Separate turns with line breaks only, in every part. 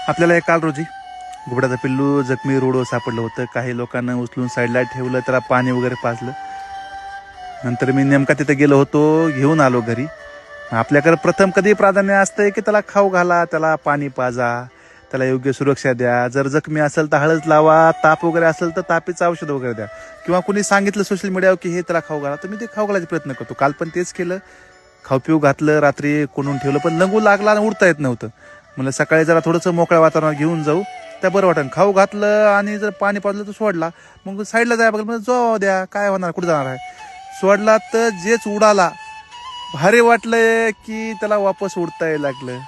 आपल्याला एक काल रोजी घुबडाचं पिल्लू जखमी रोडवर सापडलं होतं. काही लोकांना उचलून साईडला ठेवलं, त्याला पाणी वगैरे पाजलं. नंतर मी नेमका तिथे गेलो होतो, घेऊन आलो घरी. आपल्याकडे प्रथम कधी प्राधान्य असतंय की त्याला खाऊ घाला, त्याला पाणी पाजा, त्याला योग्य सुरक्षा द्या. जर जखमी असेल तर हळद लावा, ताप वगैरे असेल तर तापीचं औषध वगैरे द्या. किंवा कुणी सांगितलं सोशल मीडियावर की हे त्याला खाऊ घाला, तर मी ते खाऊ घालायचा प्रयत्न करतो. काल पण तेच केलं, खाऊ पिऊ घातलं, रात्री कोणून ठेवलं, पण लंगू लागला आणि उडता येत नव्हतं. म्हणलं सकाळी जरा थोडंसं मोकळ्या वातावरणात घेऊन जाऊ, त्या बरं वाटेल. खाऊ घातलं आणि जर पाणी पाजलं तर सोडला, मग साईडला जाय बघा, म्हणजे जाऊ द्या, काय होणार, कुठं जाणार आहे. सोडला तर जेच उडाला, भारी वाटलं की त्याला वापस उडता यायला लागलं.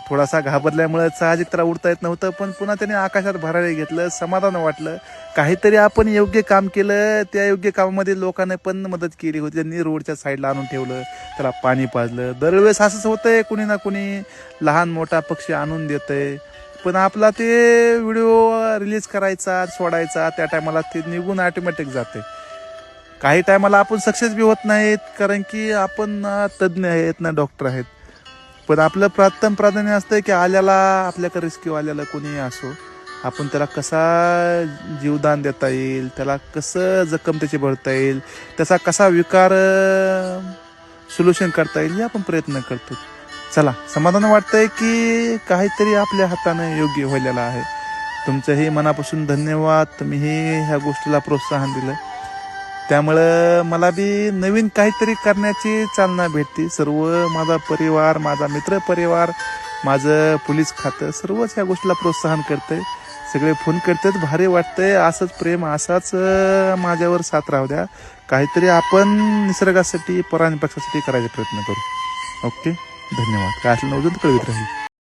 थोडासा घाबरल्यामुळे साहजिक त्याला उडता येत नव्हतं, पण पुन्हा त्याने आकाशात भरारी घेतलं, समाधान वाटलं. काहीतरी आपण योग्य काम केलं. त्या योग्य कामामध्ये लोकांनी पण मदत केली होती. त्यांनी रोडच्या साईडला आणून ठेवलं, त्याला पाणी पाजलं. दरवेळेस असंच होतंय, कुणी ना कुणी लहान मोठा पक्षी आणून देतंय, पण आपला ते व्हिडिओ रिलीज करायचा, सोडायचा, त्या टायमाला ते निघून ऑटोमॅटिक जाते. काही टायमाला आपण सक्सेस बी होत नाहीत, कारण की आपण ना तज्ज्ञ आहेत ना डॉक्टर आहेत. पण आपलं प्रथम प्राधान्य असतं की आल्याला, आपल्याकडे रेस्क्यू आल्याला कोणी असो, आपण त्याला कसा जीवदान देता येईल, त्याला कसं जखम त्याची भरता येईल, त्याचा कसा विकार सोल्युशन करता येईल, हे आपण प्रयत्न करतो. चला, समाधान वाटतंय की काहीतरी आपल्या हाताने योग्य व्हायला आहे. तुमचंही मनापासून धन्यवाद. तुम्हीही ह्या गोष्टीला प्रोत्साहन दिलं, त्यामुळं मला बी नवीन काहीतरी करण्याची चालना भेटते. सर्व माझा परिवार, माझा मित्र परिवार, माझं पोलीस खातं, सर्वच ह्या गोष्टीला प्रोत्साहन करतंय. सगळे फोन करतात, भारी वाटतंय. असंच प्रेम, असाच माझ्यावर साथ राहू द्या. काहीतरी आपण निसर्गासाठी, प्राणी पक्षासाठी करायचा प्रयत्न करू. ओके, धन्यवाद. काय असलं नव्हतं कळवित राहील.